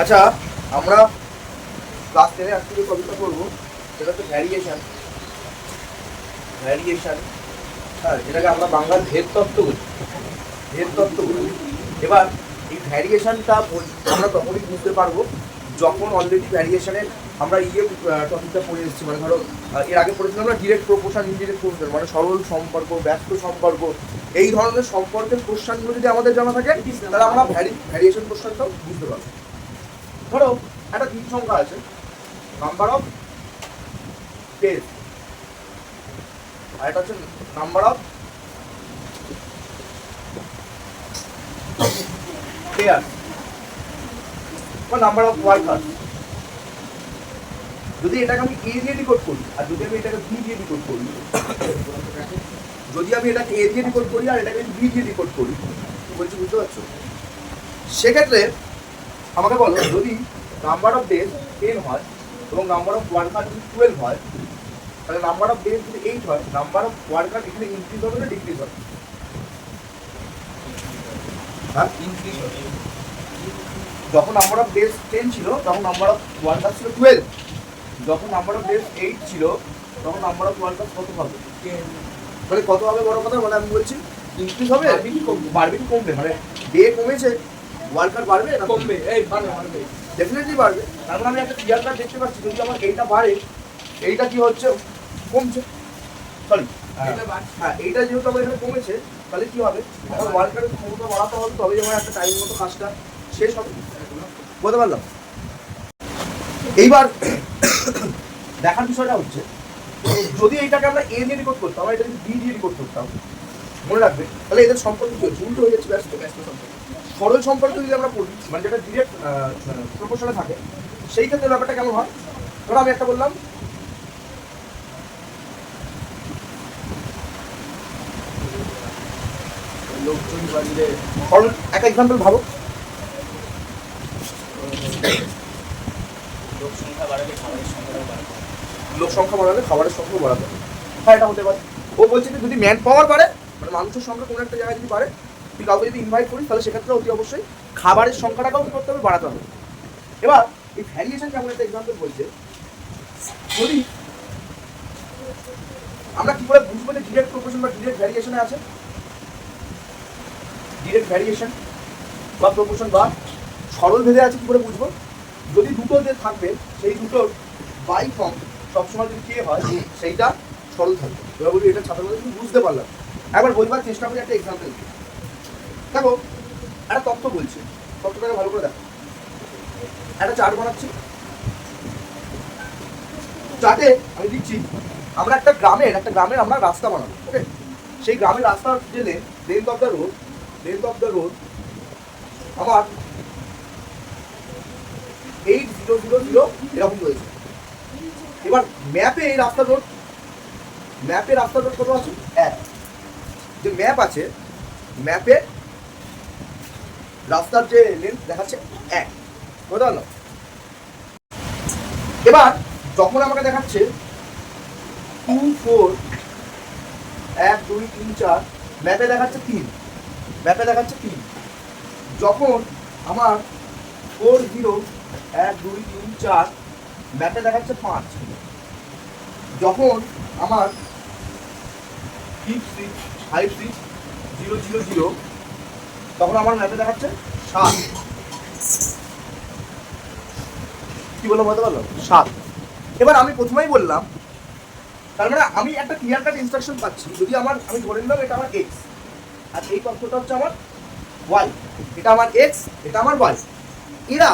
আচ্ছা, আমরা ক্লাস 10 আজকে যে টপিকটা করবো সেটা হচ্ছে ভ্যারিয়েশন। হ্যাঁ, যেটাকে আমরা বাংলার ভেদ তত্ত্ব বলি। এবার এই ভ্যারিয়েশনটা আমরা তখনই বুঝতে পারবো যখন অলরেডি ভ্যারিয়েশনের আমরা টপিকটা পড়ে এসেছি। মানে ধরো এর আগে পড়েছিলাম আমরা ডিরেক্ট প্রপোর্শন, ইনডিরেক্ট প্রপোর্শন, মানে সরল সম্পর্ক, ব্যস্ত সম্পর্ক, এই ধরনের সম্পর্কের কোশ্চেনগুলো যদি আমাদের জানা থাকে তাহলে আমরা ভ্যারিয়েশন কোশ্চেনটাও বুঝতে পারবো। ধরো একটা তিন সংখ্যা আছে, নাম্বার অফ ডেজ, আর এটা হচ্ছে নাম্বার অফ পেয়ার বা নাম্বার অফ ওয়ার্কার। যদি এটাকে আমি এ দিয়ে ডিকোড করি আর যদি আমি এটাকে বি দিয়ে ডিকোড করি, আর এটাকে বি দিয়ে ডিকোড করি, বলছি বুঝতে পারছো? সেক্ষেত্রে আমাকে বলো, যদি নাম্বার অফ ডেজ 10 হয় এবং নাম্বার অফ ওয়ার্কার যদি 12 হয়, তাহলে নাম্বার অফ ডেজ যদি 8 হয়, নাম্বার অফ ওয়ার্কার এখানে ইনক্রিজ হবে না ডিক্রিজ হবে? হ্যাঁ, ইনক্রিজ হবে। যখন নাম্বার অফ ডেজ 10 ছিল তখন নাম্বার অফ ওয়ার্কার ছিল 12, যখন নাম্বার অফ ডেজ 8 ছিল তখন নাম্বার অফ ওয়ার্কার কত হবে? 10। মানে কত হবে বড় কথা? মানে আমি বলছি ইনক্রিজ হবে, বাড়বে কি কমবে? মানে ডে কমেছে, ওয়ার্কার বাড়বে না কমবে? এই বাড়বে, ডেফিনেটলি বাড়বে। তার মানে আমি একটা ক্লিয়ার কাট দেখতে পাচ্ছি, যদি আমার এইটা বাড়ে, এইটা কি হচ্ছে? কমছে। সরি, হ্যাঁ, এইটা যেহেতু আমার এখানে কমেছে, তাহলে কি হবে? আমার ওয়ার্কারের ক্ষমতা বাড়াতে হবে, তবে আমার একটা টাইম মতো কাজটা শেষ হবে। বলতে পারলাম? এইবার দেখার বিষয়টা হচ্ছে, যদি এইটাকে আমরা এ দিয়ে রিপোর্ট করতাম, এটা যদি বি দিয়ে রিপোর্ট করতাম, মনে রাখবে তাহলে এদের সম্পর্ক কি হচ্ছে? উল্টো হয়ে যাচ্ছে, ব্যস্ত সম্পর্ক। সরল সম্পর্ক যদি আমরা পড়ি, মানে যেটা ডিরেক্ট প্রপোর্শনে থাকে, সেই ক্ষেত্রে ব্যাপারটা কেমন হয়? ধরো আমি একটা বললাম, লোকজন বাড়িলে, একটা এক্সাম্পল ভাবো, লোক সংখ্যা বাড়ালে খাবারের সংখ্যা বাড়াতে হবে। হ্যাঁ, এটা হতে পারে। ও বলছে যে যদি ম্যান পাওয়ার বাড়ে, মানে মানুষের সংখ্যা কোনো একটা জায়গায় যদি বাড়ে, তুই কাউকে যদি ইনভাইট করিস, তাহলে সেক্ষেত্রে অতি অবশ্যই খাবারের সংখ্যাটাকেও কি করতে হবে? বাড়াতে হবে। এবার এই ভ্যারিয়েশন কেমন একটা এক্সাম্পল বলছে, যদি আমরা কি করে বুঝবো যে ডিরেক্ট প্রপোর্শন বা ডিরেক্ট ভ্যারিয়েশনে আছে? ডিরেক্ট ভ্যারিয়েশন বা প্রপোর্শন বা সরল ভেদে আছে কি করে বুঝবো? যদি দুটো যে থাকবে, সেই দুটোর বাই ফর্ম সবসময় যদি কে হয়, সেইটা সরল থাকবে। এবার বলি, এটা ছাত্রদের কিন্তু বুঝতে পারলাম। একবার বোঝবার চেষ্টা করি একটা এক্সাম্পল। দেখো, একটা তথ্য বলছে, তথ্যটাকে ভালো করে দেখো। একটা চার্ট বানাচ্ছি, চার্টে আমি দিচ্ছি আমরা একটা গ্রামের আমরা রাস্তা বানাবো। ওকে, সেই গ্রামের রাস্তার যে লেন্থ অফ দ্য রোড আমার 8000 এরকম রয়েছে। এবার ম্যাপে রাস্তার রোড কত আছে? 1। যে ম্যাপ আছে, ম্যাপে রাস্তার যে লেন্থ দেখাচ্ছে 1, বুঝতে পারলাম? এবার যখন আমাকে দেখাচ্ছে 2, 4, 1, 2, 3, 4, ম্যাপে দেখাচ্ছে 3, যখন আমার 4, 0, 1, 2, 3, 4, ম্যাপে দেখাচ্ছে 5, যখন আমার 5, 6, 0, 0, 0, তখন আমার ম্যাপে দেখাচ্ছে 7। কি বললাম বলতে পারলাম? 7। এবার আমি প্রথমেই বললাম, তার মানে আমি একটা ক্লিয়ার কাট ইনস্ট্রাকশন পাচ্ছি। যদি আমি ধরে নিলাম এটা আমার এক্স, আর এই তথ্যটা হচ্ছে আমার ওয়াই, এটা আমার এক্স, এটা আমার ওয়াই। এরা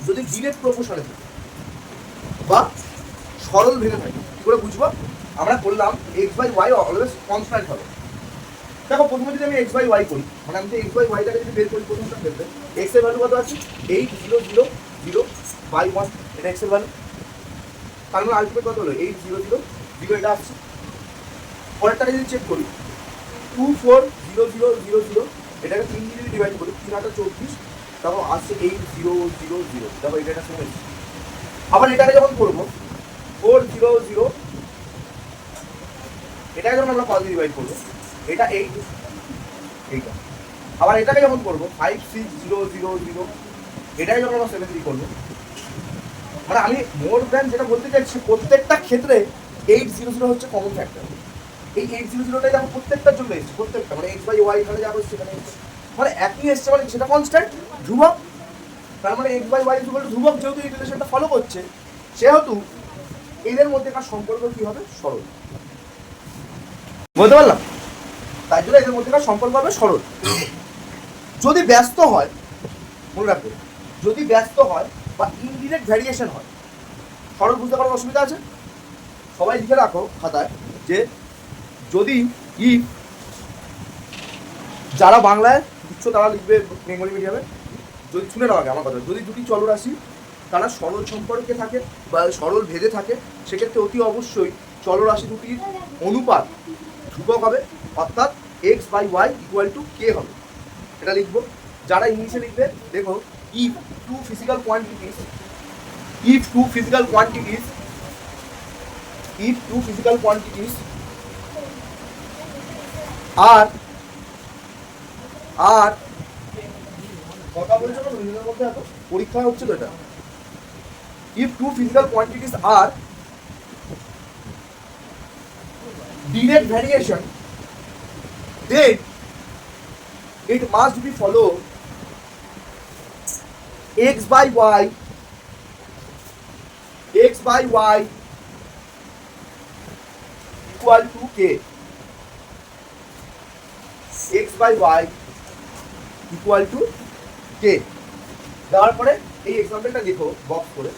যদি ডিরেক্ট প্রপোর্শনে থাকে বা সরল ভেদে থাকে, কি করে বুঝবো? আমরা বললাম X by Y always constant হবে। দেখো, প্রথমে যদি আমি এক্স বাই ওয়াই করি, মানে আমি এক্স বাই ওয়াইটাকে যদি বের করি, প্রথমটা ক্ষেত্রে এক্স এর ভ্যালু কত আছে? 8000/1, এটা এক্স এর ভ্যালু। তার মানে আলটিমেট কত হলো? 8000, এটা আসছে। পরেরটাকে যদি চেক করি, 240000, এটাকে 3 দিয়ে যদি ডিভাইড করি, 3/24, তারপর আসছে 8000। দেখো, এটা একটা সময়। আবার এটাকে যখন করবো 400, এটাকে যখন আমরা 5 দিয়ে ডিভাইড করবো, এটা 8, এইটা। আবার এটাকে যখন করবো 56000, এটাই যখন আমরা 7 দিয়ে করবো, মানে আমি মোর দ্যান যেটা বলতে চাইছি প্রত্যেকটা ক্ষেত্রে 800 হচ্ছে কমন ফ্যাক্টর। এই 800টাই দেখো প্রত্যেকটার জন্য এসছে, প্রত্যেকটা মানে x বাই ওয়াই এখানে যাবো সেখানে এসছে, মানে একই এসছে, মানে সেটা কনস্ট্যান্ট ধ্রুবক। তার মানে x by Y equal to ধ্রুবক, যেহেতু এই রিলেশনটা ফলো করছে সেহেতু এদের মধ্যেকার সম্পর্ক কি হবে? সরল। বলতে পারলাম? তাই জন্য এদের মধ্যেকার সম্পর্ক হবে সরল। যদি ব্যস্ত হয়, মনে রাখবে, যদি ব্যস্ত হয় বা ইনডিরেক্ট ভ্যারিয়েশন হয়, সরল বুঝতে পারার অসুবিধা আছে? সবাই লিখে রাখো খাতায় যে যদি ইফ, যারা বাংলায় দিচ্ছ তারা লিখবে বেঙ্গলি মিডিয়ামে, যদি শুনে নাও আগে আমার কথা, যদি দুটি চলরাশি তারা সরল সম্পর্কে থাকে বা সরল ভেদে থাকে, সেক্ষেত্রে অতি অবশ্যই চলরাশি দুটির অনুপাত ধ্রুবক হবে, অর্থাৎ x by Y equal to k হবে। এটা লিখবো। যারা ইংলিশে লিখবে দেখো, if two physical quantities, if two physical quantities, if two physical quantities আর আর কথা বলছো না দুজনের মধ্যে, এত পরীক্ষা হচ্ছে তো এটা। ইফ টু ফিজিক্যাল কোয়ান্টিটিস আর direct variation, then it must be follow x by y, x by y equal to k, x by y equal to k। দেওয়ার পরে এই এক্সাম্পলটা লিখো বক্স করে,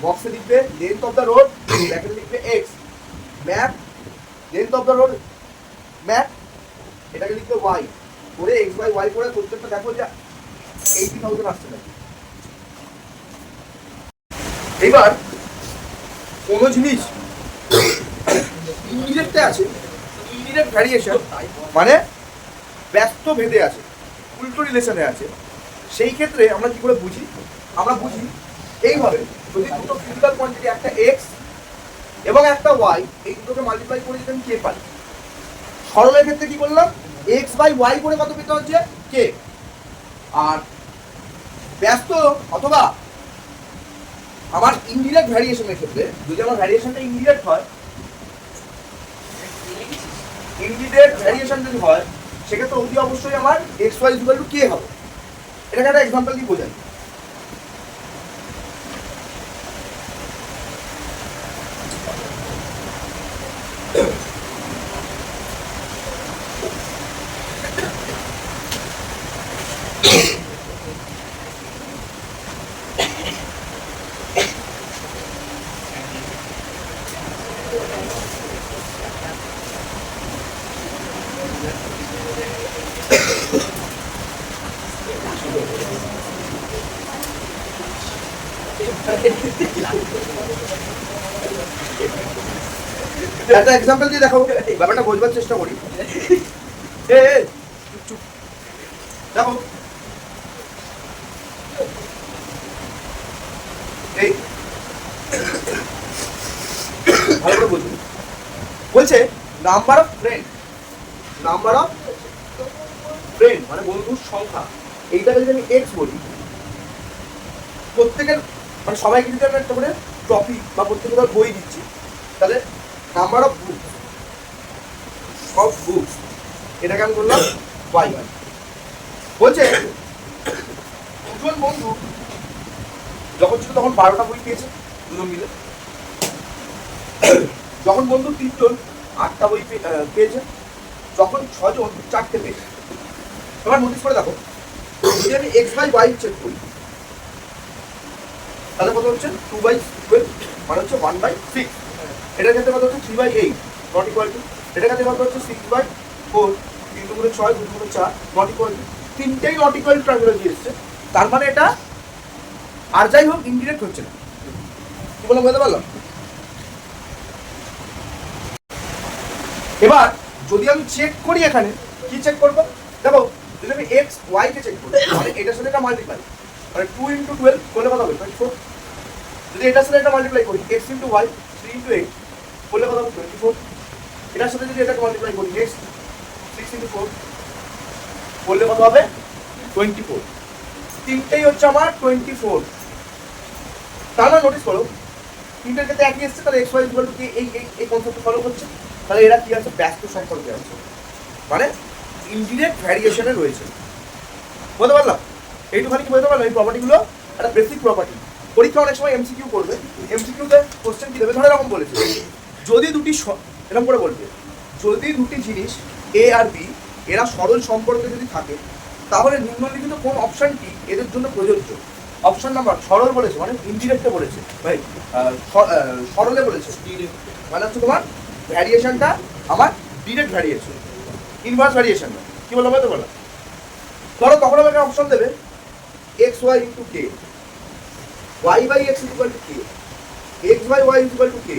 বক্সে লিখবে লেন্থ অফ দ্য রোড, ব্র্যাকেটে লিখবে x, map length of the road map, এটাকে লিখবে y করে x বাই y করে প্রত্যেকটা দেখো যে 80,000 আসছে নাকি। এবার কোন জিনিস ইনডিরেক্টে আছে, ইনডিরেক্ট ভ্যারিয়েশন মানে ব্যস্ত ভেদে আছে, উল্টো রিলেশনে আছে, সেই ক্ষেত্রে আমরা কি করে বুঝি? আমরা বুঝি এইভাবে, যদি দুটো ফিজিক্যাল কোয়ান্টিটি একটা x এবং একটা y, এই দুটোকে মাল্টিপ্লাই করে যদি আমি কে পাই, সরলের ক্ষেত্রে কি করলাম? x বাই ওয়াই করে কত পেতে হচ্ছে? কে। আর ব্যস্ত অথবা আমার ইনডিরেক্ট ভ্যারিয়েশনের ক্ষেত্রে, যদি আমার ভ্যারিয়েশনটা ইনডিরেক্ট হয়, ইনডিরেক্ট ভ্যারিয়েশন যদি হয়, সেক্ষেত্রে অতি অবশ্যই আমার x y equal to k হবে। এটাকে একটা এক্সাম্পল দিয়ে বোঝাই। একটা এক্সাম্পল দিয়ে দেখো, ব্যাপারটা বোঝবার চেষ্টা করি। দেখো এই ভালো করে বুঝুন, বলছে number of friend, number of friend মানে বন্ধুর সংখ্যা, এইটাকে যদি আমি এক্স বলি, প্রত্যেকের মানে সবাইকে যদি আমরা একটা করে টপিক বা প্রত্যেকের বই দিচ্ছি, তাহলে নাম্বার অফ বুকস এটাকে আমি বললাম ওয়াই। বলছে দুজন বন্ধু যখন ছিল তখন 12টা বই পেয়েছে দুজন মিলে, যখন বন্ধু 3জন 8টা বই পেয়েছে, যখন 6জন 4টে পেয়েছে। এবার নোটিস করে দেখো, যদি আমি x বাই ওয়াই চেক করি তাহলে কত হচ্ছে? 2/12 মানে হচ্ছে 1/6। এটার ক্ষেত্রে কত হচ্ছে? 3/8 নট ইকুয়াল টু। এটার ক্ষেত্রে কত হচ্ছে? 6/4 3 দুগুণে 6 2 দুগুণে 4 নট ইকুয়াল টু। তিনটেই নট ইকুয়াল টু টার্মিনোলজি এসছে, তার মানে এটা আর যাই হোক ইনডিরেক্ট হচ্ছে না। কি বলে বলতে পারলাম? এবার যদি আমি চেক করি, এখানে কি চেক করবো? দেখো যদি আমি এক্স ওয়াই কে চেক করি, মানে এটার সাথে এটা মাল্টিপ্লাই, মানে 2 × 12 করলে কত হবে? 24। যদি এটার সাথে এটা মাল্টিপ্লাই করি, x × y 3 × 8 করলে কত হবে? 24। এটার সাথে যদি এটাকে মাল্টিপ্লাই করি, x 6 × 4 করলে কত হবে? 24। তিনটেই হচ্ছে আমার 24। তাহলে নোটিস করো তিনটের ক্ষেত্রে একই এসছে, তাহলে এক্স ওয়াই ইকুয়াল টু কে, এই কনসেপ্ট ফলো করছে। তাহলে এরা কি আছে, ব্যস্ত সম্পর্কে আছে, মানে ইনডিরেক্ট ভ্যারিয়েশনে রয়েছে। বলতে পারলাম এইটুখানি কি বলতে পারলাম? এই প্রপার্টিগুলো একটা বেসিক প্রপার্টি। পরীক্ষা অনেক সময় এমসিকিউ করবে, এমসিকিউতে কোশ্চেন কি দেবে, ধরে এরকম বলেছে, যদি দুটি এরকম করে বলবে, যদি দুটি জিনিস এ আর বি এরা সরল সম্পর্কে যদি থাকে, তাহলে নিম্নলিখিত কোন অপশনটি এদের জন্য প্রযোজ্য? অপশন নাম্বার সরল বলেছে, মানে ইনডিরেক্টে বলেছে ভাই, সরলে বলেছে, মানে হচ্ছে তোমার ভ্যারিয়েশনটা আমার ডিরেক্ট ভ্যারিয়েশন, ইনভার্স ভ্যারিয়েশন না। কি বললাম বলতে পারলাম? ধরো তখন আমাকে অপশন দেবে X Y into K, Y by X equal to K, X by Y equal to K.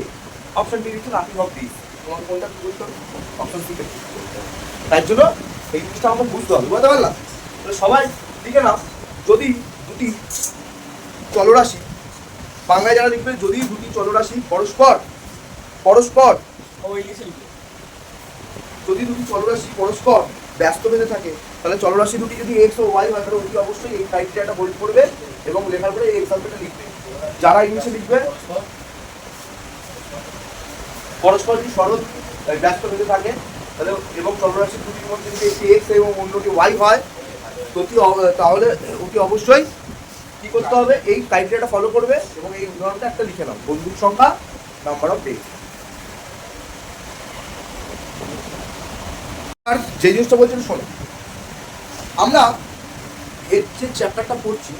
Option D দিচ্ছে নাথিং অফ দিস। তোমার কোনটা কি বলতে হবে? অপশন সি কে। তার জন্য এই জিনিসটা আমাকে বুঝতে হবে, বুঝতে পারলাম? তাহলে সবাই লিখে নাও, যদি দুটি চলরাশি, বাংলায় যারা লিখবে, যদি দুটি চলরাশি পরস্পর যদি দুটি চলরাশি পরস্পর ব্যস্ত ভেদে থাকে, তাহলে চলরাশি দুটি যদি এক্স ও ওয়াই হয়, তাহলে অতি অবশ্যই এই ক্রাইটেরিয়াটা বই পড়বে এবং লেখার পরে এই এক্সাম্পলটা লিখবে। যারা ইংলিশে লিখবে, পরস্পর যদি সরল ব্যস্ত ভেদে থাকে, তাহলে এবং চলরাশি দুটির মধ্যে যদি একটি এক্স এবং অন্যটি ওয়াই হয়, তাহলে অতি অবশ্যই কি করতে হবে, এই ক্রাইটেরিয়াটা ফলো করবে এবং এই উদাহরণটা একটা লিখে নাও, বন্ধুর সংখ্যা, নাম্বার অফ ডেজ। আর যে জিনিসটা বলছেন শোনো, আমরা ভেদ যে চ্যাপ্টারটা পড়ছি,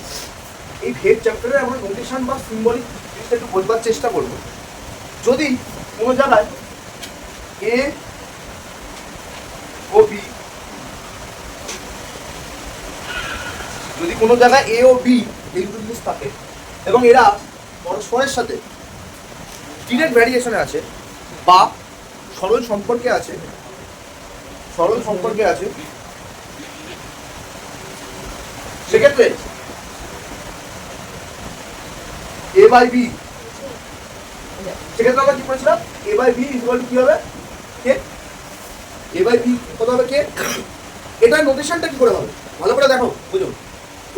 এই ভেদ চ্যাপ্টারে আমরা নোটেশন বা সিম্বলিক জিনিসটা একটু বোঝবার চেষ্টা করবো। যদি কোনো জায়গায় এ ও বি, যদি কোনো জায়গায় এ ও বি এই দুটো জিনিস থাকে এবং এরা পরস্পরের সাথে ডিরেক্ট ভ্যারিয়েশনে আছে বা সরল সম্পর্কে আছে, সেক্ষেত্রে এ বাই বি, সেক্ষেত্রে আমরা কি করেছিলাম, এ বাই বি ইকুয়াল টু কি হবে, কে, এ বাই বি কত হবে, কে। এটা নোটেশনটা কি করে হবে ভালো করে দেখো, বুঝুন।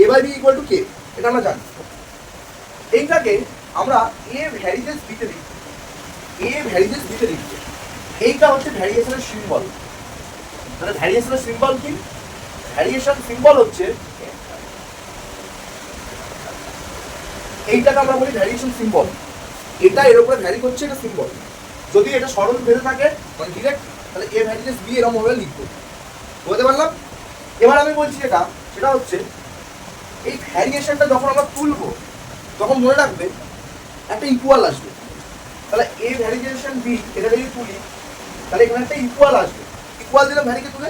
এ বাই বি ইকুয়াল টু কে, এটা আমরা জানি। এইটাকে আমরা এ ভ্যারিজেস বিতে লিখছি, এইটা হচ্ছে ভ্যারিয়েশনের সিম্বল। তাহলে ভ্যারিয়েশনের সিম্বল কি? ভ্যারিয়েশন সিম্বল হচ্ছে এইটাকে আমরা বলি ভ্যারিয়েশন সিম্বল। এটা এর উপরে ভ্যারি করছে, এটা সিম্বল। যদি এটা সরল ভেদে থাকে মানে ডিরেক্ট, তাহলে এ ভ্যারিয়েস বি এরকম ভাবে লিখবো, বুঝতে পারলাম? এবার আমি বলছি সেটা হচ্ছে এই ভ্যারিয়েশনটা যখন আমরা তুলবো, তখন মনে রাখবে একটা ইকুয়াল আসবে। তাহলে এ ভ্যারিয়েশন বি, এটা যদি তুলি, তাহলে এখানে একটা ইকুয়াল আসবে। ইকুয়াল দিলাম ভ্যারিকে তুলে,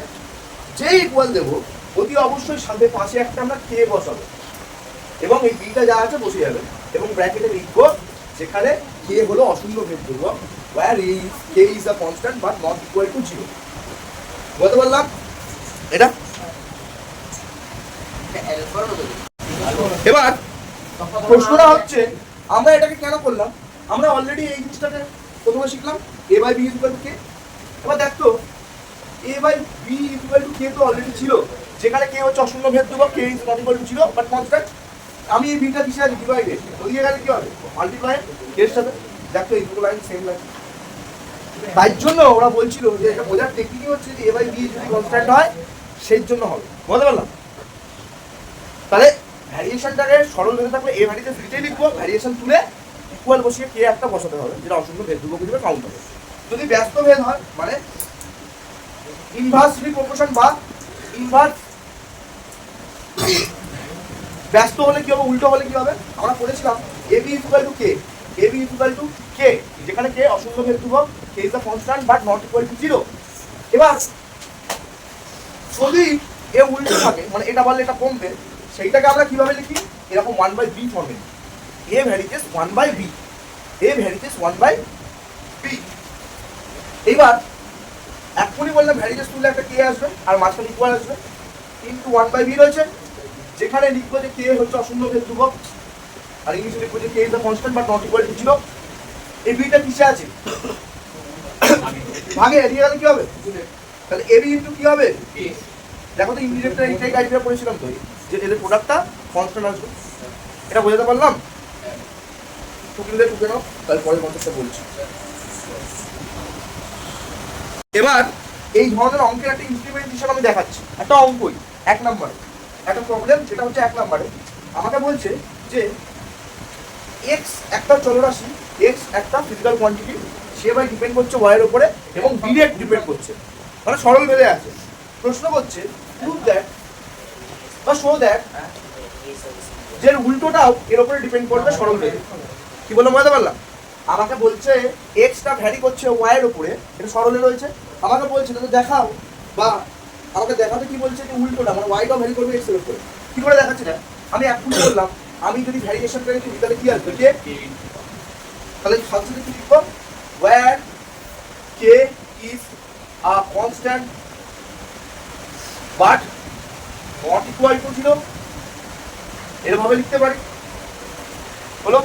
যে ইকুয়াল দেবো অতি অবশ্যই সাথে পাশে একটা আমরা কে বসাবো এবং এই বিটা যা আছে বসে যাবে এবং ব্র্যাকেটে লিখবো যেখানে কে হলো অশূন্য ভেদ ধ্রুবক, where K is a constant but not equal to 0। বলতে পারলাম এটা? এবার প্রশ্নটা হচ্ছে আমরা এটাকে কেন করলাম? আমরা অলরেডি এই জিনিসটাকে প্রথমে শিখলাম, a by b equal to k. এবার দেখতো a by b equal to k তো অলরেডি ছিল, যেখানে কে হচ্ছে অশূন্য ভেদ ধ্রুবক, k is not equal to 0 but constant. আমি এই বিটা কিসে আছে, ডিভাইডেড, ওই জায়গায় কি হবে, মাল্টিপ্লাই এর সাথে। দেখো এই দুটো লাইন সেম লাইন, তাই জন্য ওরা বলছিল যে এটা বোঝার টেকনিক হচ্ছে যে এ বাই বি যদি কনস্ট্যান্ট হয় সেই জন্য হবে, বুঝতে পারলাম? তাহলে ভ্যারিয়েশনটাকে সরল ভেদে থাকলে এ ভ্যারিয়েশন বিটাই লিখবো, ভ্যারিয়েশন তুলে ইকুয়াল বসিয়ে কে একটা বসাতে হবে যেটা অশূন্য ভেদ ধ্রুবক হিসেবে কাউন্ট হবে। যদি ব্যস্ত ভেদ হয় মানে ইনভার্সলি প্রপোর্শন বা ইনভার্স, ব্যস্ত হলে কি হবে, উল্টো হলে কি হবে, আমরা পড়েছিলাম a b equal to k, a b equal to k, যেখানে কে অশূন্য ভেদ ধ্রুবক, k is the constant but not equal to 0। এবার যদি এ উল্টো থাকে মানে এটা বললে এটা কমবে, সেইটাকে আমরা কিভাবে লিখি, এরকম 1/b ফর্মে, এ ভ্যারিয়েস 1/b, এ ভ্যারিয়েস 1/b। এইবার এখনই বললাম ভ্যারিয়েস তুললে একটা কে আসবে আর মাঝখানে ইকুয়াল আসবে, কিন্তু 1/b রয়েছে, যেখানে লিখবো যে কে হচ্ছে অশূন্য ভেদ ধ্রুবক আর ইংলিশে লিখবো যে k is the constant but not equal to 0। এই বিটা কিসে আছে, ভাগে এদিকে গেলে কি হবে, তাহলে এ বি ইনটু কি হবে, দেখো তো ইন্ডিরেক্টটা এইটাই ক্রাইটেরিয়া পড়েছিলাম তো, যে এদের প্রোডাক্টটা কনস্ট্যান্ট আসবে। এটা বোঝাতে পারলাম? টুকলে টুকে নাও, তাহলে পরের কনসেপ্টটা বলছি। এবার এই ধরনের অঙ্কের একটা ইমপ্লিমেন্টেশন আমি দেখাচ্ছি। একটা অঙ্কই 1 নম্বরে একটা প্রবলেম, যেটা হচ্ছে 1 নম্বরে আমাকে বলছে যে এক্স একটা চলরাশি, এক্স একটা ফিজিক্যাল কোয়ান্টিটি, সে ভাই ডিপেন্ড করছে ওয়াইয়ের উপরে এবং ডিরেক্ট ডিপেন্ড করছে, মানে সরল ভেবে আছে। প্রশ্ন করছে প্রুভ দ্যাট বা শো দ্যাট যে উল্টোটাও এর উপরে ডিপেন্ড করবে সরল ভেবে। কি বললাম বুঝতে পারলাম? আমাকে বলছে এক্সটা ভ্যারি করছে ওয়াইয়ের উপরে, এটা সরলে রয়েছে। আমাকে বলছে তো দেখাও, বা আমাকে দেখাতে কি বলছে যে উল্টোটা, মানে ওয়াইটাও ভ্যারি করবে এক্স এর উপরে। কি করে দেখাচ্ছি না? আমি এখন বললাম আমি যদি ভ্যারিয়েশন করে দিই তাহলে কি আসবে? কে। তাহলে সাথে কি লিখবো? Where k is a constant but not equal to 0, এরভাবে লিখতে পারি। হলো?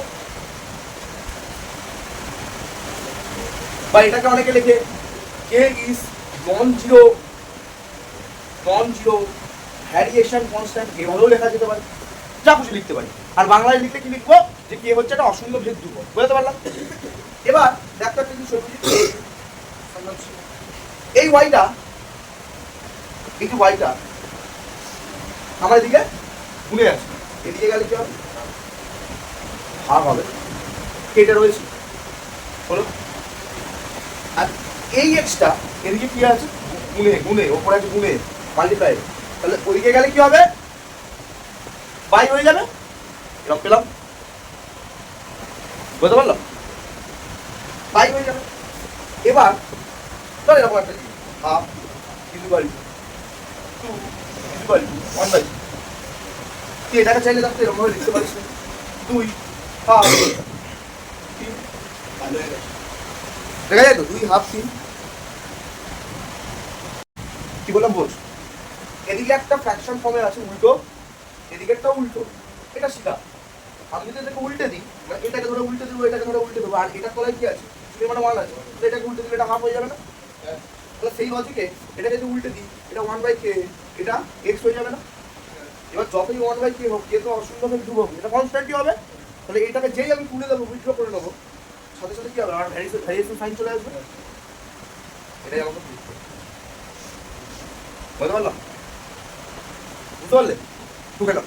বা এটাকে অনেকে লেখে k is non zero variation constant, এভাবেও লেখা যেতে পারে, যা খুশি লিখতে পারি। আর বাংলায় লিখলে কি লিখবো? যে কে হচ্ছে একটা অশূন্য ভেদ ধ্রুবক। বুঝতে পারলাম? এবার দেখতে কিন্তু এই ওয়াইটা, এই যে ওয়াইটা আমার এদিকে গুনে আছে, এদিকে গেলে কি হবে? ভাগ হবে, এটা রয়েছে। হলো? আর এই এক্সটা এদিকে কি আছে? গুনে ওপরে আছে, গুনে মাল্টিপ্লাই, তাহলে ওদিকে গেলে কি হবে? বাই হয়ে যাবে। এরকম পেলাম, বুঝতে পারলাম? বাই হয়ে যাবে। এবার ধর এরকম একটা হাফ ইকুয়াল টু 1/2, তুই এটাকে চাইলে দেখতে এরকম ভাবে লিখতে পারিস, 2 হাফ 3, দেখা যায় তো 2 হাফ 3। কি বললাম বোঝ? এদিকে একটা ফ্র্যাকশন ফর্মে আছে উল্টো, এদিকে একটা উল্টো, এটা শিখা। আমি যদি এটাকে উল্টে দিই, মানে এটাকে ধরে উল্টে দেবো, এটাকে ধরে উল্টে দেবো, আর এটার তলায় কি আছে? মানে 1 আছে, তো এটাকে উল্টে দিলে এটা হাফ হয়ে যাবে না? তাহলে সেই লজিকে এটা যদি উল্টে দিই, এটা 1/k, এটা x হয়ে যাবে না? এবার যতই 1/k হোক, কে তো অশূন্য ভেদ ধ্রুবক, এটা কনস্ট্যান্টই হবে। তাহলে এটাকে যেই আমি তুলে দেবো, উইথড্র করে নেবো, সাথে সাথে কি হবে? আর ভ্যারিয়েশন সাইন চলে আসবে। এটাই আমাকে বুঝতে পারলাম? বুঝতে পারলে? ঢুকে নাও।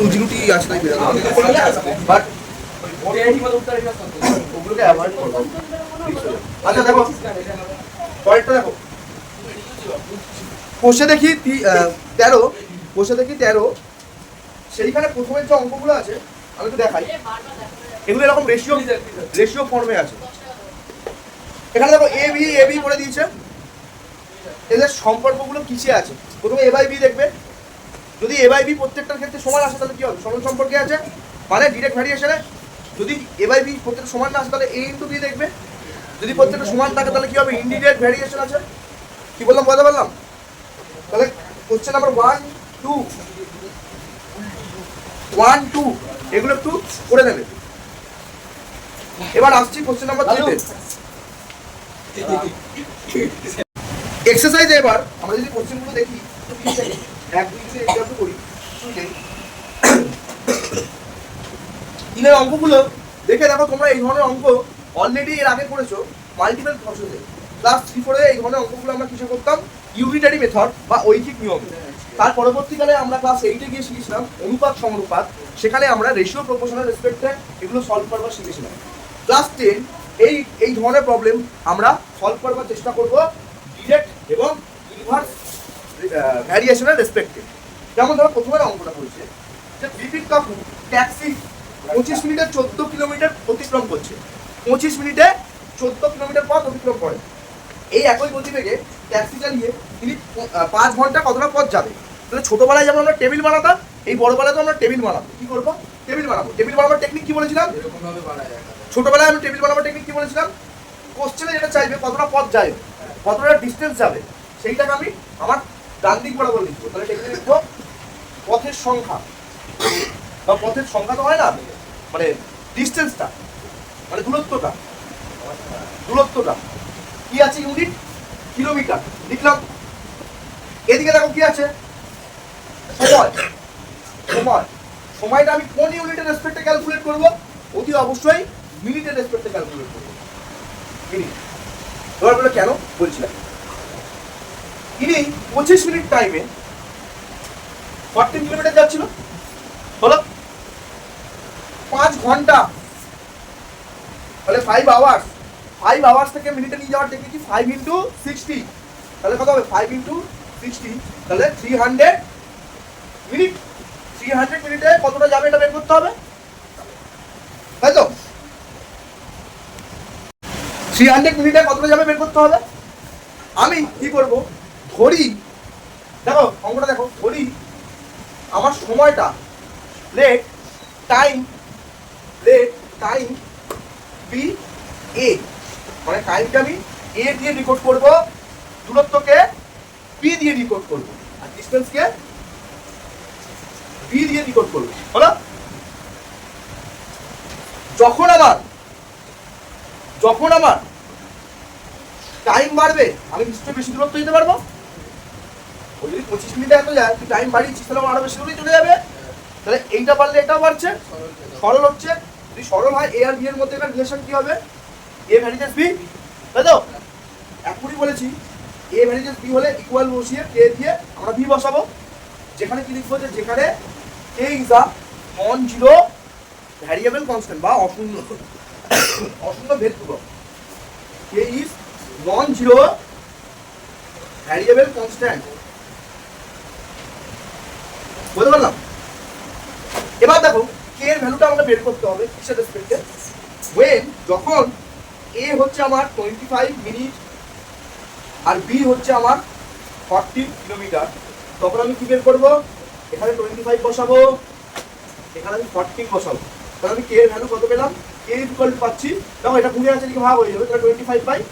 রুটি রুটি আছে তাই বাট ওগুলোকে অ্যাভয়েড করবো। আচ্ছা দেখো পরেরটা দেখো, কোষে দেখি 13, সেইখানে প্রথমের যে অঙ্কগুলো আছে আমি তো দেখাই, এগুলো এরকম রেশিও ফর্মে আছে। এখানে দেখো এ বি করে দিয়েছে, এদের সম্পর্কগুলো কিসে আছে? প্রথমে এ বাই বি দেখবে, যদি এ বাই বি প্রত্যেকটার ক্ষেত্রে সমান আসে তাহলে কি হবে? সরল সম্পর্কে আছে, মানে ডিরেক্ট ভ্যারিয়েশনে। যদি এ বাই বি প্রত্যেকটা সমান না আসে তাহলে এ ইন্টু বি দেখবে, যদি প্রত্যেকটা সমান থাকে তাহলে কি হবে? ইনডিরেক্ট ভ্যারিয়েশন আছে। কি বললাম বুঝতে পারলাম? তাহলে কোশ্চেন নাম্বার 1 2 এগুলো একটু করে নেবে। এবার আসছি কোশ্চেন নাম্বার 3 তে। এক্সারসাইজে এবার আমরা যদি কোশ্চেনগুলো দেখি, 1 2 3 এক্সাম্পল করি, তিনের অঙ্কগুলো দেখে দেখো তোমরা এই ধরনের অঙ্ক অলরেডি এর আগে করেছো মাল্টিপল প্রসেসে। ক্লাস 3-4 এই ধরনের অঙ্কগুলো আমরা কিসে করতাম? ইউনিটারি মেথড বা ঐকিক নিয়ম। তার পরবর্তীকালে আমরা ক্লাস 8-এ গিয়ে শিখেছিলাম অনুপাত সমানুপাত, সেখানে আমরা রেশিও প্রপোর্শনাল রেসপেক্টে এগুলো সলভ করবার শিখেছিলাম। ক্লাস 10 এই ধরনের প্রবলেম আমরা সলভ করবার চেষ্টা করব ডিরেক্ট এবং ইনভার্স ভ্যারিয়েশনের রেসপেক্টে। যেমন ধরো প্রথমে অঙ্কটা বলছে যে বিপিন কাকু ট্যাক্সি 25 মিনিটে 14 কিলোমিটার অতিক্রম করছে, 25 মিনিটে 14 কিলোমিটার পথ অতিক্রম করে। এই একই গতিবেগে ট্যাক্সি চালিয়ে তিনি 5 ঘন্টা কতটা পথ যাবে? তাহলে ছোটবেলায় যেমন আমরা টেবিল বানাতাম, এই বড়বেলায় তো আমরা টেবিল বানাবো। কি করবো? টেবিল বানাবো। টেবিল বানাবার টেকনিক কি বলেছিলাম? ছোটবেলায় আমি টেবিল বানাবার টেকনিক কি বলেছিলাম? কোশ্চেনে যেটা চাইবে কতটা পথ যায়, কতটা ডিস্টেন্স যাবে, সেইটাকে আমি আমার ডান দিক বরাবর লিখবো। তাহলে টেকনিক লিখবো পথের সংখ্যা, বা পথের সংখ্যা তো হয় না, মানে ডিস্টেন্সটা, মানে দূরত্বটা কি আছে? ইউনিট কিলোমিটার লিখলাম। এদিকে দেখো কি আছে? সময় সময় সময়টা আমি কোন ইউনিটের রেসপেক্টে ক্যালকুলেট করব? অতি অবশ্যই মিনিটের রেসপেক্টে ক্যালকুলেট করব। মিনিট। এবার বলে কেন বলছিলাম, ইনি 25 মিনিট টাইমে 14 কিলোমিটার যাচ্ছিল, হলো 5 ঘন্টা, তাহলে 5 আওয়ার্স। 5 আওয়ার্স থেকে মিনিটে নিয়ে যাওয়ার টেকনিক কি? 5 ইন্টু 60, তাহলে কত হবে? 5 ইন্টু 60, তাহলে 300 মিনিট। 300 মিনিটে কতটা যাবে এটা বের করতে হবে, তাই তো? 300 মিনিটে কতটা যাবে বের করতে হবে। আমি কি করব? ধরি, দেখো অঙ্কটা দেখো, ধরি আমার সময়টা লেট টাইম বি এ, মানে টাইমটা আমি এ দিয়ে রেকর্ড করব, দূরত্বকে বি দিয়ে রেকর্ড করব, আর ডিসটেন্সকে বি দিয়ে রেকর্ড করব, হলো? যখন আমার টাইম বাড়বে আমি নিশ্চয়ই বেশি দূরত্ব যেতে পারবো। ওই যদি 25 মিনিটে এত যায়, তুই টাইম বাড়িয়েছিস, তাহলে আরো বেশি দূরে চলে যাবে। তাহলে এইটা পারলে এটাও বাড়ছে, সরল হচ্ছে। যদি সরল হয় এ আর বি এর মধ্যে রিলেশন কি হবে? এ ভ্যারিজেস বি, তাই তো? এখনই বলেছি এ ভ্যারিজেস বি হলে ইকুয়াল বসিয়ে কে দিয়ে আমরা বি বসাবো। যেখানে কি লিখবো? যে যেখানে k is a non zero variable constant বা অশূন্য ভেদ ধ্রুবক, k is non zero variable constant, বুঝতে পারলাম? এবার দেখো কে এর ভ্যালুটা আমাকে বের করতে হবে কিসের রেসপেক্টে? ওয়েন, যখন এ হচ্ছে আমার 25 মিনিট আর বি হচ্ছে আমার 40 কিলোমিটার, তখন আমি কি বের করবো? এখানে 25 বসাবো, এখানে আমি 40 বসাবো, তাহলে আমি কে এর ভ্যালু কত পেলাম? কে ইকুয়াল টু পাচ্ছি, দেখো এটা গুণে আছে, ভাগ হয়ে যাবে, তাহলে 25/40।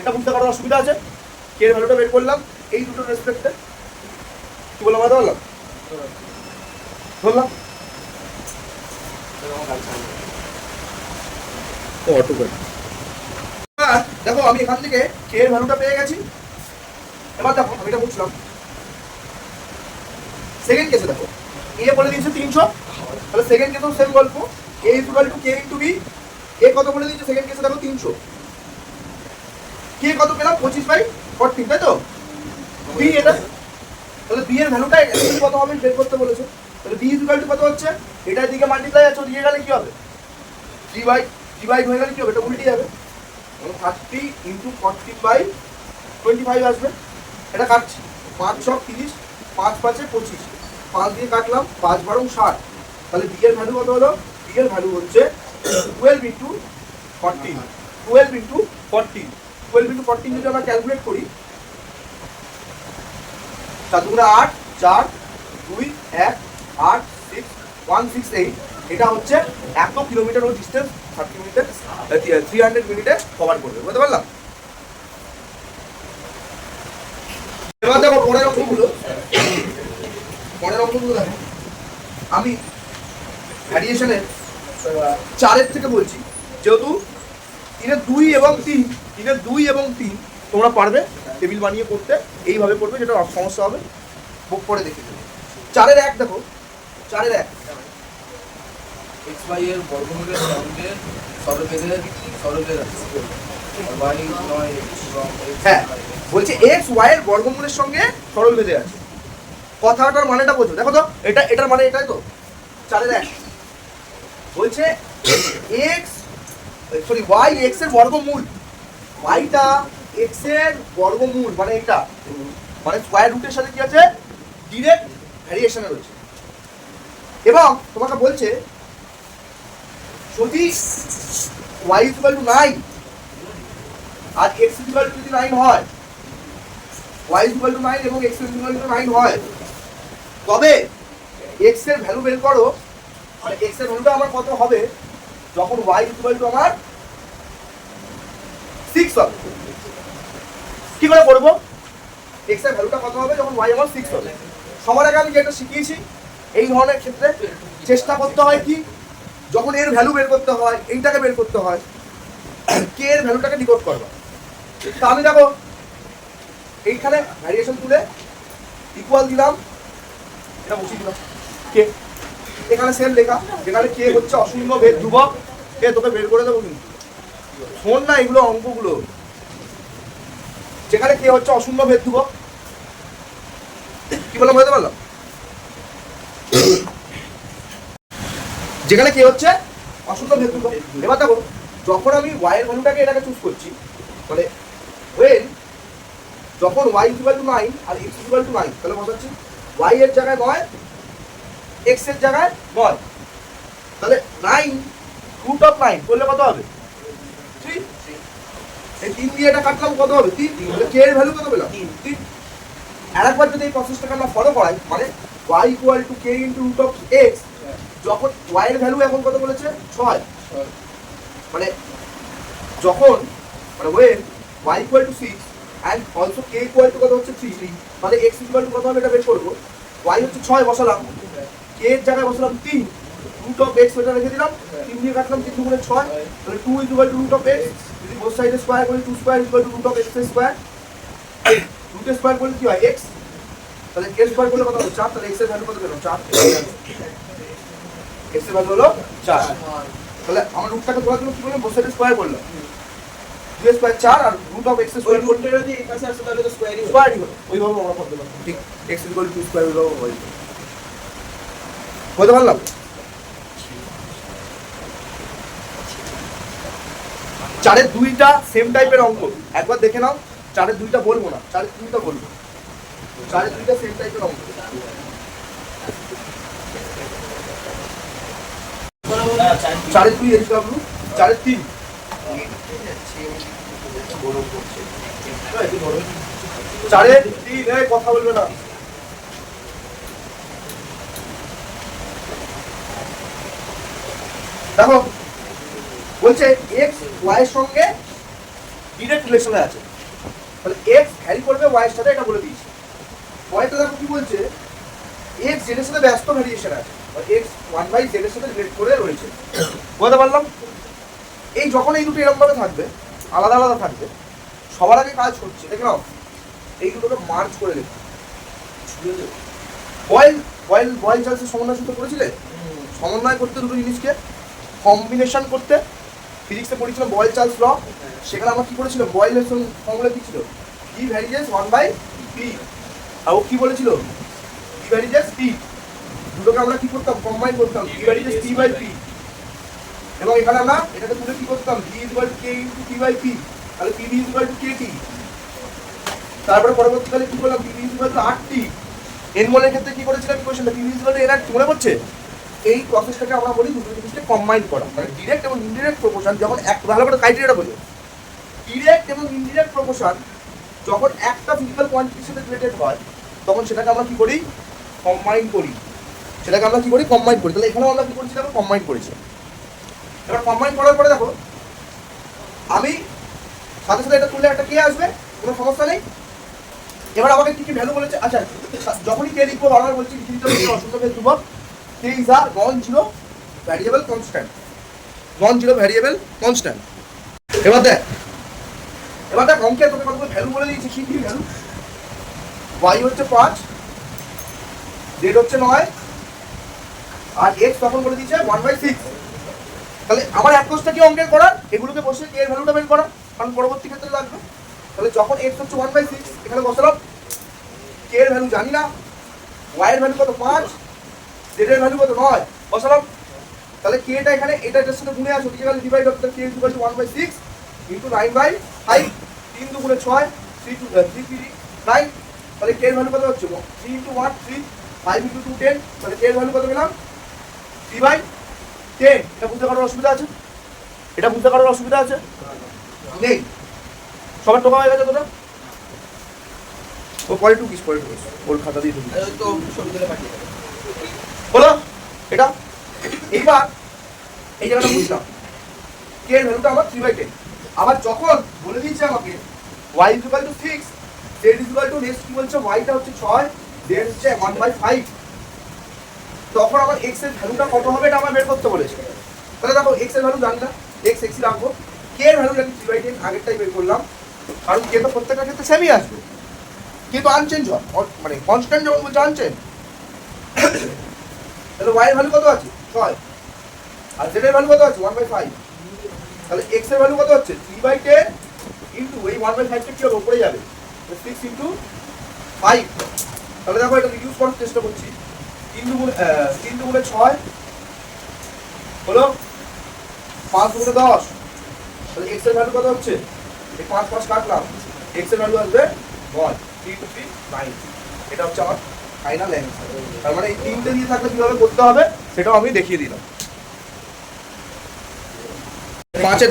এটা বুঝতে কারোর অসুবিধা আছে? কে এর ভ্যালুটা বের করলাম এই দুটোর রেসপেক্টে। কি বললাম? বুঝতে পারলাম? বললাম দেখো আমি এখান থেকে কে এর ভ্যালুটা পেয়ে গেছি। এবার দেখো আমি এটা বুঝলাম। সেকেন্ড কেসে দেখো এ বলে দিয়েছে 300, তাহলে সেকেন্ড কেসেও সেম গল্প, a equal to k into b. A কত বলে দিয়েছে সেকেন্ড কেসে? দেখো 300। কে কত পেলাম? 25/40, তাই তো? বি এটা, তাহলে বি এর ভ্যালুটা কত হবে বের করতে বলেছে। তাহলে বি ইকুয়াল টু কত হচ্ছে? এটা এদিকে মাল্টিপ্লাই আছে, ওদিকে গেলে কি হবে? ডিভাইড হয়ে গেলে কি হবে? এটা উল্টে যাবে, 30 ইন্টু 40/25 আসবে। এটা কাটছি, 5 × 30, 5 × 5 = 25, 5 দিয়ে কাটলাম, 5 × 12 = 60। তাহলে বি এর ভ্যালু কত হলো? বি এর ভ্যালু হচ্ছে 12 × 14, 12 × 14, 12 × 14 যদি আমরা ক্যালকুলেট করি, 4 × 8, 4, 2, 1, 8, 6, 168। এটা হচ্ছে 1 কিলোমিটার ও ডিস্টেন্স 30 মিনিটে 300 মিনিটে কভার করবে, বুঝতে পারলাম? এবার দেখো পরের অঙ্কগুলো দেখো, আমি ভ্যারিয়েশনের 4 থেকে বলছি, যেহেতু 2 এবং 3 তোমরা পারবে টেবিল বানিয়ে করতে, এইভাবে করবে, যেটা সমস্যা হবে বুক পরে দেখে দেবে। 4 1 দেখো, 4 1 xy এর বর্গমূলের সঙ্গে সরলরেখার হ্যাঁ বলছে এক্স ওয়াই এর বর্গমূলের সঙ্গে সরল বেঁধে আছে। কথাটার মানেটা বোঝো, দেখো তো এটার মানে এটাই তো। 4 1 বলছে ওয়াই এক্স এর বর্গমূল, ওয়াইটা এক্স এর বর্গমূল, মানে এটা মানে স্কয়ার রুটের সাথে কি আছে? ডিরেক্ট ভ্যারিয়েশনে রয়েছে। এবং তোমাকে বলছে যদি y = 9 আর x = যদি 9 হয়, y = 9 এবং x = 9 হয়, তবে x এর ভ্যালু বের করো। মানে x এর ভ্যালুটা আমার কত হবে যখন y = আমার 6 হবে? কি করে করব? x এর ভ্যালুটা কত হবে যখন y আমার 6 হবে? সবার আগে আমি যেটা শিখিয়েছি, এই ধরনের ক্ষেত্রে চেষ্টা করতে হয় কি, যখন এর ভ্যালু বের করতে হয়, এইটাকে বের করতে হয়, কে এর ভ্যালুটাকে ডিকোড করবা। তা আমি দেখো এইখানে ভ্যারিয়েশন তুলে ইকুয়াল দিলাম, এটা বসিয়ে দিলাম কে, এখানে সেম লেখা, যেখানে কে হচ্ছে অশূন্য ভেদ ধ্রুবক, কে তোকে বের করে দেবো কিন্তু শোন না এগুলো অঙ্কগুলো, যেখানে কে হচ্ছে অশূন্য ভেদ ধ্রুবক, কি বললাম বুঝতে পারলাম, যেখানে কে হচ্ছে অশূন্য ভেদ ধ্রুবক। এবার দেখো যখন আমি y এর ভ্যালুটাকে এটাকে চুজ করছি, মানে when যখন y ইকুয়াল টু 9 আর x ইকুয়াল টু 9, তাহলে বসাচ্ছি y এর জায়গায় 9, x এর জায়গায় 9, তাহলে 9 রুট অফ 9 করলে কত হবে 3, এই 3 দিয়ে এটা কাটলাম কত হবে 3, তাহলে k এর ভ্যালু কত পেলাম 3। আরেকবার যদি এই প্রসেসটাকে আমরা ফলো করাই, মানে y equal to k into root of x, যখন y এর ভ্যালু এখন কত বলেছে 6, মানে যখন মানে when y equal to 6 and also k equal to কত হচ্ছে 3, তাহলে x ইকুয়াল টু কত হবে এটা বের করব, y হচ্ছে 6 বসালাম, k এর জায়গায় বসালাম 3, রুট অফ x এটা রেখে দিলাম, 3 দিয়ে কাটলাম 3 দুগুণে 6, তাহলে 2 equal to root of x, যদি বোথ সাইডে স্কয়ার করি 2 square equal to root of x square, root square করলে কি হয় x, তাহলে k স্কয়ার করলে কত হবে 4, তাহলে x এর ভ্যালু কত পেলাম 4, x এর ভ্যালু হলো 4। তাহলে আমরা রুটটাকে তোলার জন্য কি করলাম, বোথ সাইডে স্কয়ার করলাম, 2 স্কয়ার 4 আর রুট অফ x স্কয়ার করতে যদি এই পাশে আসে তাহলে তো স্কয়ারই হলো, ওইভাবে আমরা করতে পারবো, ঠিক x ইকুয়াল টু 2 স্কয়ার হলো হয়, বুঝতে পারলাম। চারের দুইটা সেম টাইপের অঙ্ক, একবার দেখে নাও, চারের দুইটা বলবো না, চারের দুইটা বলবো, চারের দুইটা সেম টাইপের অঙ্ক। চারের 2 HW, চারের 3, চারের 3 কথা বলবে না, দেখো বলছে x y এর সঙ্গে ডিরেক্ট রিলেশনে আছে, তাহলে x ভ্যারি করবে y এর সাথে, এটা বলে দিয়েছি। পরেরটা দেখো কি বলছে, x z এর সাথে ব্যস্ত ভ্যারিয়েশন আছে, আর x 1/z এর সাথে রিলেট করে রয়েছে, বুঝতে পারলাম। এই যখন এই দুটো এরকম ভাবে থাকবে, আলাদা আলাদা থাকবে, সবার আগে কাজ হচ্ছে দেখলাম এই দুটোকে মার্জ করে দেবে, বয়েল বয়েল বয়েল চার্লসের সমন্বয় সূত্র করেছিলে, সমন্বয় করতে দুটো জিনিসকে কম্বিনেশন করতে, ফিজিক্সে পড়েছিলাম বয়েল চার্লস ল, সেখানে আমরা কি করেছিলাম, বয়েলের ফর্মুলা কি ছিল, E ভ্যারিজেস 1/p, আর ও কি বলেছিল E ভ্যারিজেস p, দুটোকে আমরা কি করতাম কম্বাইন করতাম, E ভ্যারিজেস p/p, এবং এখানে আমরা এটাকে তুলে কি করতাম v equal to k into p/p, তাহলে pv ইকুয়াল টু kt, তারপরে পরবর্তীকালে কি করলাম pv equal to rt, n মোলের ক্ষেত্রে কি করেছিলাম ইকুয়েশনটা pv ইকুয়াল টু nrt, মনে পড়ছে। এই প্রসেসটাকে আমরা বলি দুটো জিনিসকে কম্বাইন করা, মানে ডিরেক্ট এবং ইনডিরেক্ট প্রপোর্শন, যখন এক ভালো করে ক্রাইটেরিয়াটা বলি, ডিরেক্ট এবং ইনডিরেক্ট প্রপোর্শন যখন একটা ফিজিক্যাল কোয়ান্টিটির সাথে রিলেটেড হয়, তখন সেটাকে আমরা কি করি কম্বাইন করি, সেটাকে আমরা কি করি কম্বাইন করি। তাহলে এখানেও আমরা কি করেছি দেখো কম্বাইন করেছি। এবার কম্বাইন করার পরে দেখো আমি সাথে সাথে এটা তুললে একটা কে আসবে, কোনো সমস্যা নেই। এবার আমাকে কি কি ভ্যালু বলেছে, আচ্ছা যখনই কে লিখবো বারবার বলছি অসুস্থ ভেদ ধ্রুবক, k is a non-zero variable constant, non-zero variable constant। এবার দেখ অঙ্কে তোকে কতগুলো ভ্যালু বলে দিয়েছি, কি কি ভ্যালু, y হচ্ছে 5, z হচ্ছে 9, আর x তখন বলে দিয়েছে 1/6। তাহলে আমার এক কোর্সটা কি অঙ্কের করার, এগুলোকে বসে k এর ভ্যালুটা বের করা, কারণ পরবর্তী ক্ষেত্রে লাগবে। তাহলে যখন x হচ্ছে 1/6, এখানে বসালাম k এর ভ্যালু জানি না, y এর ভ্যালু কত 5, z এর ভ্যালু কত 9, বসালাম। তাহলে k টা এখানে এটার সাথে গুণে আসো, ঠিক আছে, ডিভাইড করতে k ইকুয়াল টু 1/6 ইনটু 9/5, 3 দুগুণে 6, 3 3 9, তাহলে k এর ভ্যালু কত হচ্ছে 3 ইনটু 1 3, 5 ইনটু 2 10, তাহলে k এর ভ্যালু কত পেলাম 3/10। এটা বুঝতে কারোর অসুবিধা আছে, এটা বুঝতে কারোর অসুবিধা আছে নেই, সবার টোকা হয়ে গেছে তোরা, ও পরে টুকিস ওর খাতা দিয়ে টুকিস তো ছবি তুলে পাঠিয়ে দেবে। হলো এটা। এইবার এই জায়গাটা বুঝলাম কে এর ভ্যালুটা আমার 3/10। আবার যখন বলে দিয়েছে আমাকে y = 6, z = নেক্সট কি বলছে, y টা হচ্ছে 6, z হচ্ছে 1/5, তখন আমার x এর ভ্যালুটা কত হবে এটা আমার বের করতে বলেছে। তাহলে দেখো x এর ভ্যালু জানি না, x ই রাখবো, k এর ভ্যালু নাকি 3/10 আগেরটাই বের করলাম, কারণ k তো প্রত্যেকটা ক্ষেত্রে সেমই আসবে, k তো আনচেঞ্জ হয়, মানে কনস্ট্যান্ট যখন বলছে আনচেঞ্জ। তাহলে y এর ভ্যালু কত আছে 6 আর z এর ভ্যালু কত আছে 1/5 তাহলে x এর ভ্যালু কত হচ্ছে 3/10 ইনটু এই 1/5 টা কি হবে উপরে যাবে 6 ইনটু 5 তাহলে দেখো এটা রিডিউস করার চেষ্টা করছি 3 দুগুণে 6 হলো 5 দুগুণে 10 তাহলে x এর ভ্যালু কত হচ্ছে এই 5 5 কাটলাম x এর ভ্যালু আসবে 1 3 2 3 9 এটা হচ্ছে আমার ফাইনাল অ্যান্সার তার মানে এই তিনটে দিয়ে থাকলে কিভাবে করতে হবে সেটাও আমি দেখিয়ে দিলাম পাঁচের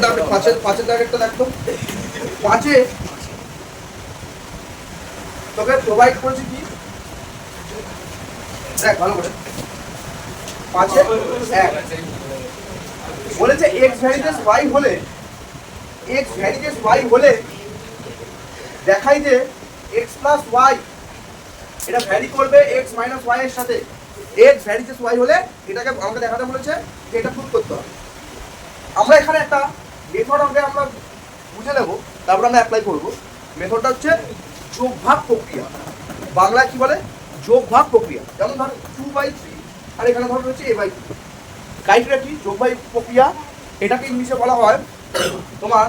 দাগেরটা দেখো পাঁচে তোকে প্রোভাইড করেছে কি দেখ ভালো করে পাঁচে এক বলেছে x ভ্যারিজেস y হলে দেখাই যে x প্লাস y এটা ভ্যারি করবে x মাইনাস y এর সাথে x ভ্যারিজেস y হলে এটাকে আমাকে দেখাতে বলেছে যে এটা প্রুফ করতে হবে আমরা এখানে একটা মেথড আমরা বুঝে নেব তারপর আমরা অ্যাপ্লাই করব মেথডটা হচ্ছে যোগ ভাগ প্রক্রিয়া বাংলায় কি বলে যোগ ভাগ প্রক্রিয়া যেমন ধরো 2/3 আর এখানে ধরো হচ্ছে a/2 ক্রাইটেরিয়া কি যোগ ভাগ প্রক্রিয়া এটাকে ইংলিশে বলা হয় তোমার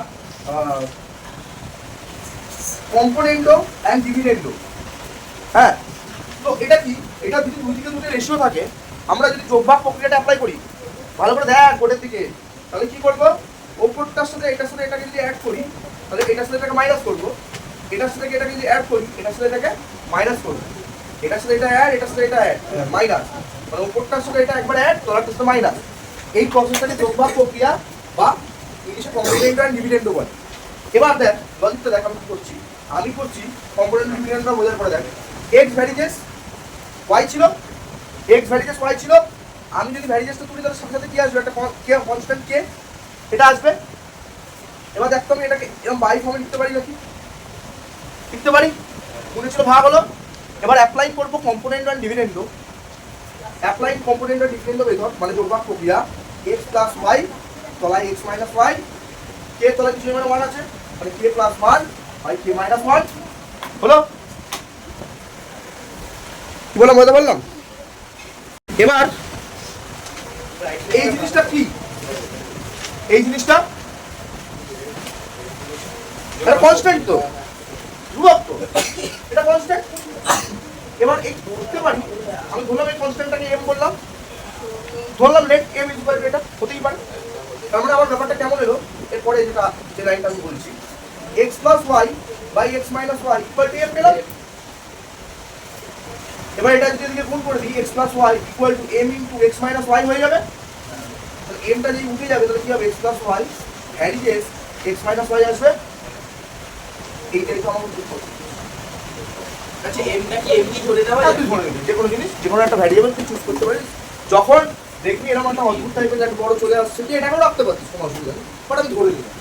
কম্পোনেন্টো এন্ড ডিভিডেন্ডো হ্যাঁ তো এটা কি এটা যদি দুই দিকে দুটো রেশিও থাকে আমরা যদি যোগ ভাগ প্রক্রিয়াটা অ্যাপ্লাই করি ভালো করে দেখ বোর্ডের দিকে তাহলে কি করব ওপরটার সাথে এটার সাথে এটাকে যদি অ্যাড করি তাহলে এটার সাথে এটাকে মাইনাস করব এটার সাথে এটাকে যদি অ্যাড করি এটার সাথে এটাকে মাইনাস করব এটার সাথে এটা অ্যাড এটার সাথে এটা অ্যাড মাইনাস মানে ওপরটার সাথে এটা একবার অ্যাড তলাটার সাথে মাইনাস এই প্রসেসটাকে যোগ ভাগ প্রক্রিয়া বা ইংলিশে কম্পোনেন্ট এন্ড ডিভিডেন্ডও বলে এবার দেখ লজিকটা দেখ আমি করছি কম্পোনেন্ট ডিভিডেন্ডটা বোঝার পরে দেখ x ভ্যারিজেস y ছিল x ভ্যারিজেস y ছিল আমি যদি ভ্যারিজেসটা তুলি তাহলে সাথে সাথে কি আসবে একটা কনস্ট্যান্ট কে এটা আসবে এবার দেখতো আমি এটাকে এরকম বাই ফর্মে লিখতে পারি নাকি লিখতে পারি গুণে ছিল ভাগ হলো এবার অ্যাপ্লাই করব component and dividendo apply component and dividendo method মানে যোগভাগ প্রক্রিয়া x প্লাস y তলায় x মাইনাস y কে তলায় কিছু মানে 1 আছে মানে k plus 1 by k minus 1 হলো কি বললাম বুঝতে পারলাম এবার এই জিনিসটা কি এই জিনিসটা এটা কনস্ট্যান্ট তো ধ্রুবক তো এটা কনস্ট্যান্ট এবার এই ধরতে পারি আমি ধরলাম এই কনস্ট্যান্টটাকে m বললাম ধরলাম লেট m ইকুয়াল টু এটা হতেই পারে তার মানে আমার ব্যাপারটা কেমন এলো এরপরে যেটা যে লাইনটা আমি বলছি x plus y by x minus y equal to m পেলাম এবার এটা যদি এদিকে গুণ করে দিই x plus y equal to m into x minus y হয়ে যাবে তাহলে m টা যদি উঠে যাবে তাহলে কি হবে x plus y varies as x minus y আসবে এইটাই তো আমার উত্তর আচ্ছা এমটা কি এমনি ধরে দেওয়া তুই ধরে নিবি যে কোনো জিনিস যে কোনো একটা ভ্যারিয়েবল তুই চুজ করতে পারিস যখন দেখবি এরকম একটা অদ্ভুত টাইপের একটা বড় চলে আসছে তুই এটাকেও রাখতে পারছিস কোনো অসুবিধা নেই বাট আমি ধরে নিলাম